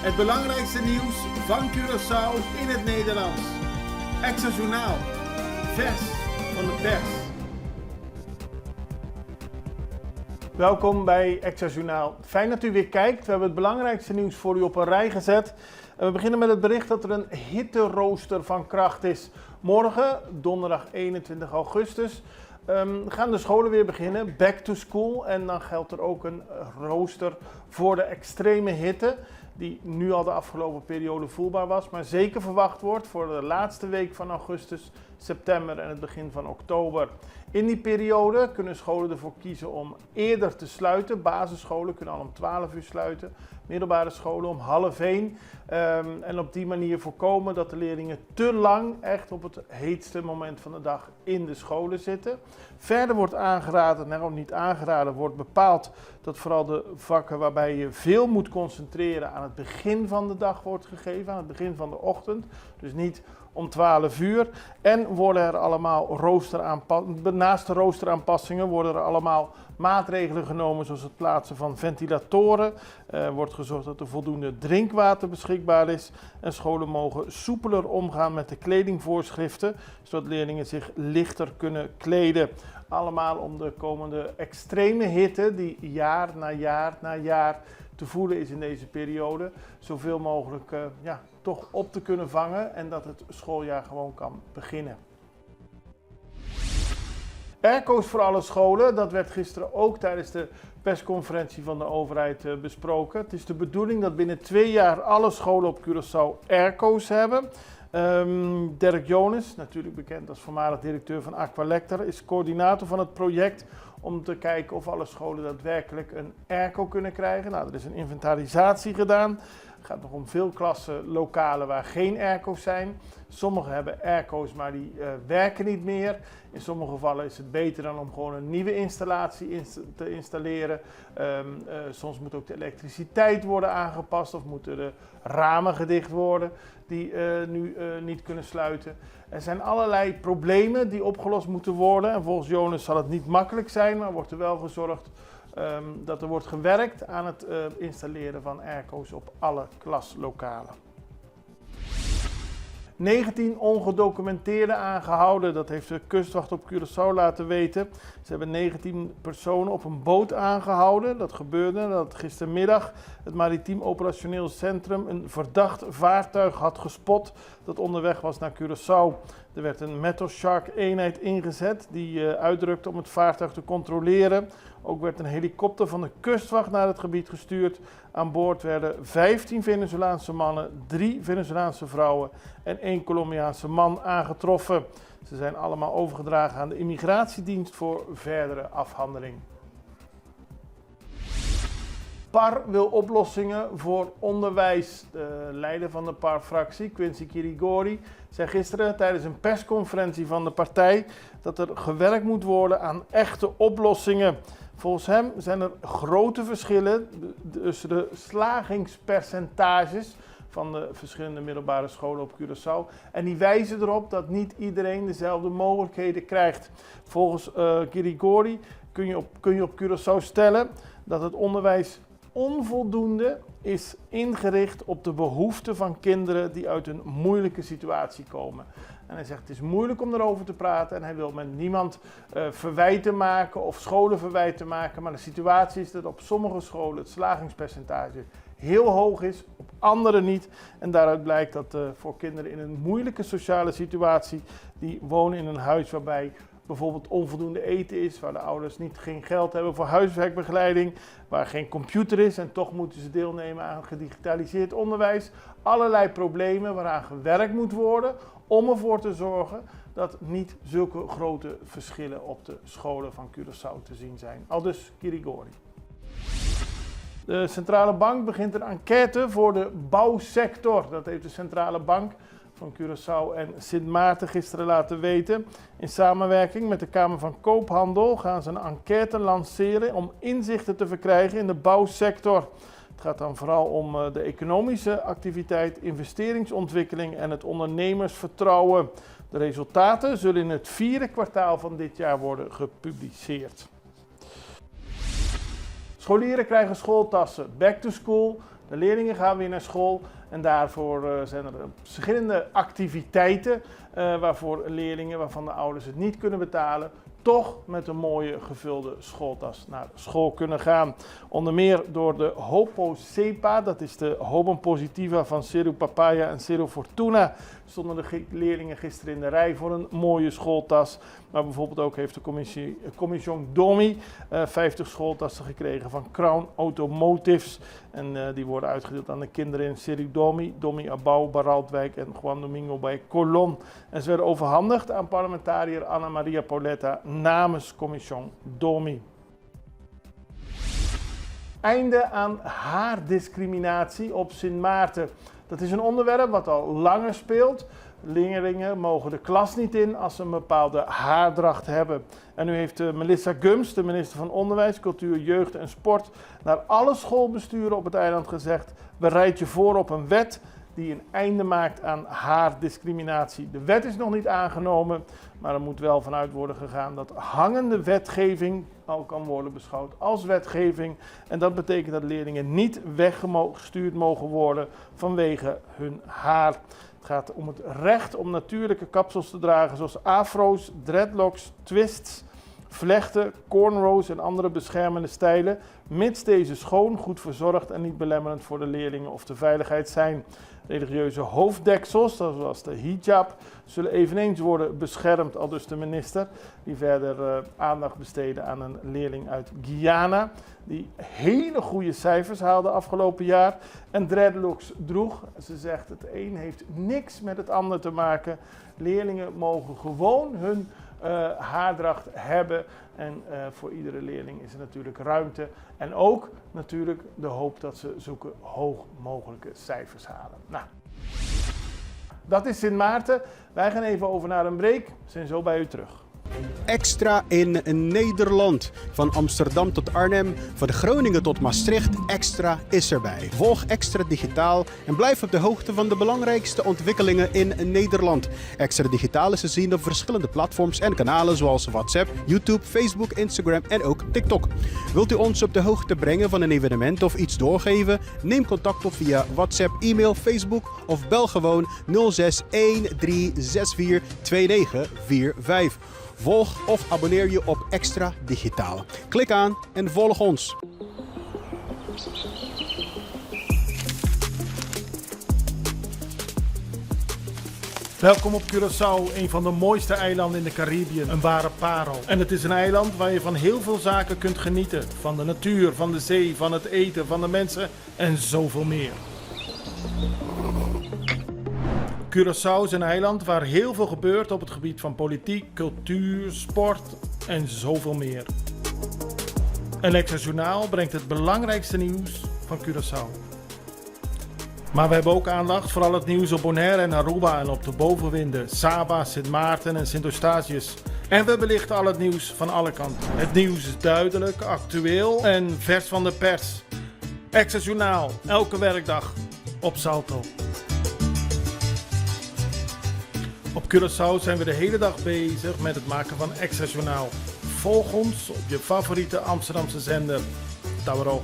Het belangrijkste nieuws van Curaçao in het Nederlands. Extra Journaal. Vers van de pers. Welkom bij Extra Journaal. Fijn dat u weer kijkt. We hebben het belangrijkste nieuws voor u op een rij gezet. En we beginnen met het bericht dat er een hitterooster van kracht is. Morgen, donderdag 21 augustus, gaan de scholen weer beginnen. Back to school. En dan geldt er ook een rooster voor de extreme hitte, die nu al de afgelopen periode voelbaar was, maar zeker verwacht wordt voor de laatste week van augustus, september en het begin van oktober. In die periode kunnen scholen ervoor kiezen om eerder te sluiten. Basisscholen kunnen al om 12 uur sluiten, middelbare scholen om 12:30. En op die manier voorkomen dat de leerlingen te lang echt op het heetste moment van de dag in de scholen zitten. Verder wordt aangeraden, nou niet aangeraden, wordt bepaald dat vooral de vakken waarbij je veel moet concentreren aan het begin van de dag wordt gegeven, aan het begin van de ochtend. Dus niet om 12 uur. En worden er allemaal naast de roosteraanpassingen worden er allemaal maatregelen genomen, zoals het plaatsen van ventilatoren. Wordt gezorgd dat er voldoende drinkwater beschikbaar is. En scholen mogen soepeler omgaan met de kledingvoorschriften, zodat leerlingen zich lichter kunnen kleden. Allemaal om de komende extreme hitte, die jaar na jaar te voelen is in deze periode, zoveel mogelijk toch op te kunnen vangen en dat het schooljaar gewoon kan beginnen. Airco's voor alle scholen, dat werd gisteren ook tijdens de persconferentie van de overheid besproken. Het is de bedoeling dat binnen 2 jaar alle scholen op Curaçao airco's hebben. Dirk Jones, natuurlijk bekend als voormalig directeur van Aqualector, is coördinator van het project om te kijken of alle scholen daadwerkelijk een airco kunnen krijgen. Nou, er is een inventarisatie gedaan. Het gaat nog om veel klassen, lokalen waar geen airco's zijn. Sommigen hebben airco's, maar die werken niet meer. In sommige gevallen is het beter dan om gewoon een nieuwe installatie te installeren. Soms moet ook de elektriciteit worden aangepast of moeten de ramen gedicht worden die nu niet kunnen sluiten. Er zijn allerlei problemen die opgelost moeten worden. En volgens Jonas zal het niet makkelijk zijn, maar wordt er wel gezorgd dat er wordt gewerkt aan het installeren van airco's op alle klaslokalen. 19 ongedocumenteerden aangehouden, dat heeft de kustwacht op Curaçao laten weten. Ze hebben 19 personen op een boot aangehouden. Dat gebeurde nadat gistermiddag het Maritiem Operationeel Centrum een verdacht vaartuig had gespot dat onderweg was naar Curaçao. Er werd een Metal Shark eenheid ingezet die uitrukte om het vaartuig te controleren. Ook werd een helikopter van de kustwacht naar het gebied gestuurd. Aan boord werden 15 Venezolaanse mannen, 3 Venezolaanse vrouwen en 1 Colombiaanse man aangetroffen. Ze zijn allemaal overgedragen aan de immigratiedienst voor verdere afhandeling. PAR wil oplossingen voor onderwijs. De leider van de PAR-fractie, Quincy Kirigori, zei gisteren tijdens een persconferentie van de partij dat er gewerkt moet worden aan echte oplossingen. Volgens hem zijn er grote verschillen tussen de slagingspercentages van de verschillende middelbare scholen op Curaçao. En die wijzen erop dat niet iedereen dezelfde mogelijkheden krijgt. Volgens Kirigori kun je op Curaçao stellen dat het onderwijs onvoldoende is ingericht op de behoeften van kinderen die uit een moeilijke situatie komen. En hij zegt het is moeilijk om erover te praten en hij wil met niemand verwijten maken of scholen verwijten maken. Maar de situatie is dat op sommige scholen het slagingspercentage heel hoog is, op andere niet. En daaruit blijkt dat voor kinderen in een moeilijke sociale situatie, die wonen in een huis waarbij bijvoorbeeld onvoldoende eten is, waar de ouders geen geld hebben voor huiswerkbegeleiding, waar geen computer is en toch moeten ze deelnemen aan gedigitaliseerd onderwijs. Allerlei problemen waaraan gewerkt moet worden om ervoor te zorgen dat niet zulke grote verschillen op de scholen van Curaçao te zien zijn. Aldus Kirigori. De Centrale Bank begint een enquête voor de bouwsector. Dat heeft de Centrale Bank van Curaçao en Sint Maarten gisteren laten weten. In samenwerking met de Kamer van Koophandel gaan ze een enquête lanceren om inzichten te verkrijgen in de bouwsector. Het gaat dan vooral om de economische activiteit, investeringsontwikkeling en het ondernemersvertrouwen. De resultaten zullen in het 4e kwartaal van dit jaar worden gepubliceerd. Scholieren krijgen schooltassen. Back to school. De leerlingen gaan weer naar school en daarvoor zijn er verschillende activiteiten waarvoor leerlingen waarvan de ouders het niet kunnen betalen, toch met een mooie gevulde schooltas naar school kunnen gaan. Onder meer door de Hopo Sepa, dat is de Hoban Positiva van Ceru Papaya en Ceru Fortuna, stonden de leerlingen gisteren in de rij voor een mooie schooltas. Maar bijvoorbeeld ook heeft de Commission Domi 50 schooltassen gekregen van Crown Automotives. En die worden uitgedeeld aan de kinderen in Ceru Domi, Domi Abau, Baraldwijk en Juan Domingo bij Colón. En ze werden overhandigd aan parlementariër Anna Maria Pauletta namens Commission Domi. Einde aan haardiscriminatie op Sint Maarten. Dat is een onderwerp wat al langer speelt. Leerlingen mogen de klas niet in als ze een bepaalde haardracht hebben. En nu heeft Melissa Gums, de minister van Onderwijs, Cultuur, Jeugd en Sport, naar alle schoolbesturen op het eiland gezegd: bereid je voor op een wet die een einde maakt aan haardiscriminatie. De wet is nog niet aangenomen, maar er moet wel vanuit worden gegaan dat hangende wetgeving al kan worden beschouwd als wetgeving. En dat betekent dat leerlingen niet weggestuurd mogen worden vanwege hun haar. Het gaat om het recht om natuurlijke kapsels te dragen zoals afro's, dreadlocks, twists, vlechten, cornrows en andere beschermende stijlen, mits deze schoon, goed verzorgd en niet belemmerend voor de leerlingen of de veiligheid zijn. Religieuze hoofddeksels, zoals de hijab, zullen eveneens worden beschermd, aldus de minister, die verder aandacht besteedde aan een leerling uit Guyana, die hele goede cijfers haalde afgelopen jaar en dreadlocks droeg. Ze zegt, het een heeft niks met het ander te maken. Leerlingen mogen gewoon hun haardracht hebben en voor iedere leerling is er natuurlijk ruimte en ook natuurlijk de hoop dat ze zulke hoog mogelijke cijfers halen. Nou, dat is Sint Maarten. Wij gaan even over naar een break. We zijn zo bij u terug. Extra in Nederland. Van Amsterdam tot Arnhem, van Groningen tot Maastricht, Extra is erbij. Volg Extra Digitaal en blijf op de hoogte van de belangrijkste ontwikkelingen in Nederland. Extra Digitaal is te zien op verschillende platforms en kanalen zoals WhatsApp, YouTube, Facebook, Instagram en ook TikTok. Wilt u ons op de hoogte brengen van een evenement of iets doorgeven? Neem contact op via WhatsApp, e-mail, Facebook of bel gewoon 06 1364 2945. Volg of abonneer je op Extra Digitaal. Klik aan en volg ons. Welkom op Curaçao, een van de mooiste eilanden in de Caribiën, een ware parel. En het is een eiland waar je van heel veel zaken kunt genieten. Van de natuur, van de zee, van het eten, van de mensen en zoveel meer. Curaçao is een eiland waar heel veel gebeurt op het gebied van politiek, cultuur, sport en zoveel meer. En Extra Journaal brengt het belangrijkste nieuws van Curaçao. Maar we hebben ook aandacht voor al het nieuws op Bonaire en Aruba en op de bovenwinden, Saba, Sint Maarten en Sint Eustatius. En we belichten al het nieuws van alle kanten. Het nieuws is duidelijk, actueel en vers van de pers. Extra Journaal, elke werkdag op Salto. Op Curaçao zijn we de hele dag bezig met het maken van Extra Journaal. Volg ons op je favoriete Amsterdamse zender, Tauro.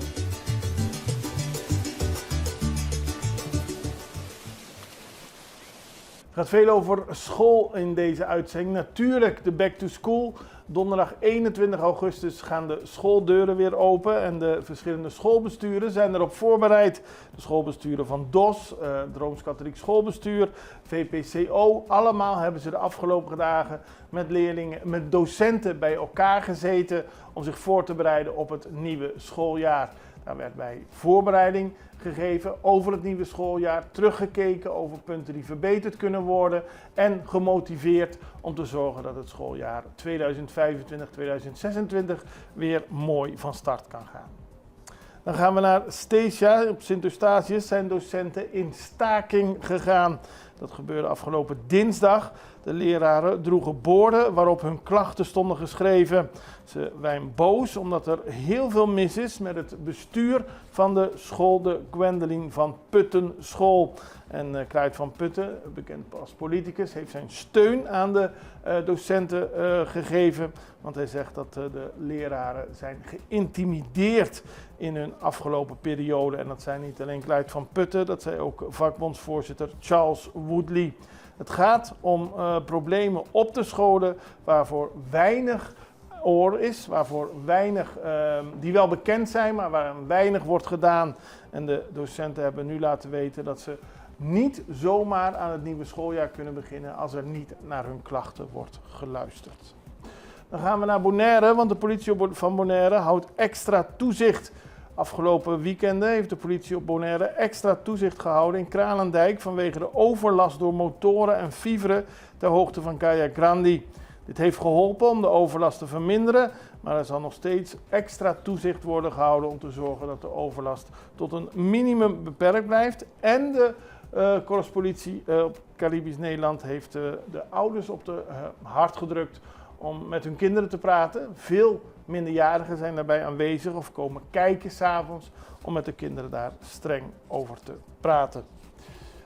Het gaat veel over school in deze uitzending. Natuurlijk de Back to School. Donderdag 21 augustus gaan de schooldeuren weer open en de verschillende schoolbesturen zijn erop voorbereid. De schoolbesturen van DOS, het Rooms-Katholiek Schoolbestuur, VPCO, allemaal hebben ze de afgelopen dagen met leerlingen, met docenten bij elkaar gezeten om zich voor te bereiden op het nieuwe schooljaar. Daar werd bij voorbereiding gegeven over het nieuwe schooljaar, teruggekeken over punten die verbeterd kunnen worden en gemotiveerd om te zorgen dat het schooljaar 2025-2026 weer mooi van start kan gaan. Dan gaan we naar Stasia. Op Sint Eustatius zijn docenten in staking gegaan. Dat gebeurde afgelopen dinsdag. De leraren droegen borden waarop hun klachten stonden geschreven. Ze zijn boos omdat er heel veel mis is met het bestuur van de school, de Gwendoline van Putten school. En Kluit van Putten, bekend als politicus, heeft zijn steun aan de docenten gegeven. Want hij zegt dat de leraren zijn geïntimideerd in hun afgelopen periode. En dat zijn niet alleen Kluit van Putten, dat zei ook vakbondsvoorzitter Charles Woodley. Het gaat om problemen op de scholen waarvoor weinig oor is, waarvoor weinig, die wel bekend zijn, maar waar weinig wordt gedaan. En de docenten hebben nu laten weten dat ze niet zomaar aan het nieuwe schooljaar kunnen beginnen als er niet naar hun klachten wordt geluisterd. Dan gaan we naar Bonaire, want de politie van Bonaire houdt extra toezicht. Afgelopen weekenden heeft de politie op Bonaire extra toezicht gehouden in Kralendijk vanwege de overlast door motoren en viveren ter hoogte van Caia Grande. Dit heeft geholpen om de overlast te verminderen, maar er zal nog steeds extra toezicht worden gehouden om te zorgen dat de overlast tot een minimum beperkt blijft. En de korpspolitie op Caribisch Nederland heeft de ouders op de hart gedrukt om met hun kinderen te praten. Veel minderjarigen zijn daarbij aanwezig of komen kijken 's avonds om met de kinderen daar streng over te praten.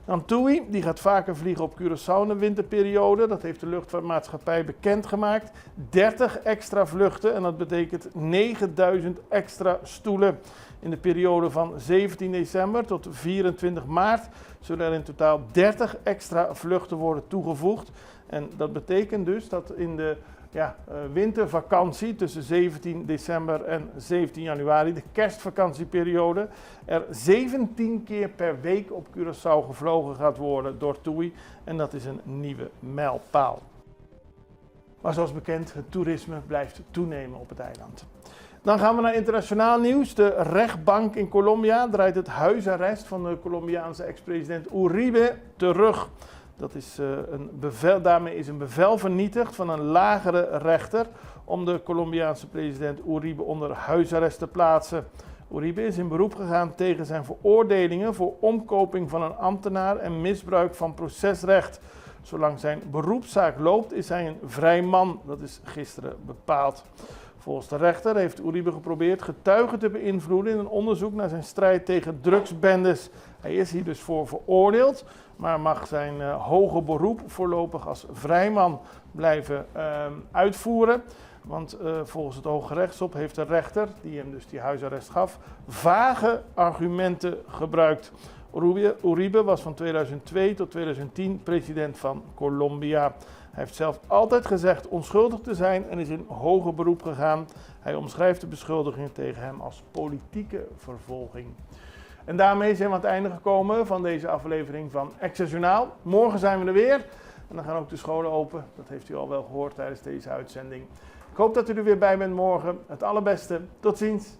Dan TUI, die gaat vaker vliegen op Curaçao in de winterperiode. Dat heeft de luchtvaartmaatschappij bekendgemaakt. 30 extra vluchten en dat betekent 9000 extra stoelen. In de periode van 17 december tot 24 maart zullen er in totaal 30 extra vluchten worden toegevoegd. En dat betekent dus dat in de wintervakantie tussen 17 december en 17 januari, de kerstvakantieperiode, er 17 keer per week op Curaçao gevlogen gaat worden door TUI. En dat is een nieuwe mijlpaal. Maar zoals bekend, het toerisme blijft toenemen op het eiland. Dan gaan we naar internationaal nieuws. De rechtbank in Colombia draait het huisarrest van de Colombiaanse ex-president Uribe terug. Daarmee is een bevel vernietigd van een lagere rechter om de Colombiaanse president Uribe onder huisarrest te plaatsen. Uribe is in beroep gegaan tegen zijn veroordelingen voor omkoping van een ambtenaar en misbruik van procesrecht. Zolang zijn beroepszaak loopt is hij een vrij man, dat is gisteren bepaald. Volgens de rechter heeft Uribe geprobeerd getuigen te beïnvloeden in een onderzoek naar zijn strijd tegen drugsbendes. Hij is hier dus voor veroordeeld, maar mag zijn hoge beroep voorlopig als vrijman blijven uitvoeren. Want volgens het Hoge Rechtshof heeft de rechter, die hem dus die huisarrest gaf, vage argumenten gebruikt. Uribe was van 2002 tot 2010 president van Colombia. Hij heeft zelf altijd gezegd onschuldig te zijn en is in hoger beroep gegaan. Hij omschrijft de beschuldigingen tegen hem als politieke vervolging. En daarmee zijn we aan het einde gekomen van deze aflevering van Extra Journaal. Morgen zijn we er weer en dan gaan ook de scholen open. Dat heeft u al wel gehoord tijdens deze uitzending. Ik hoop dat u er weer bij bent morgen. Het allerbeste. Tot ziens.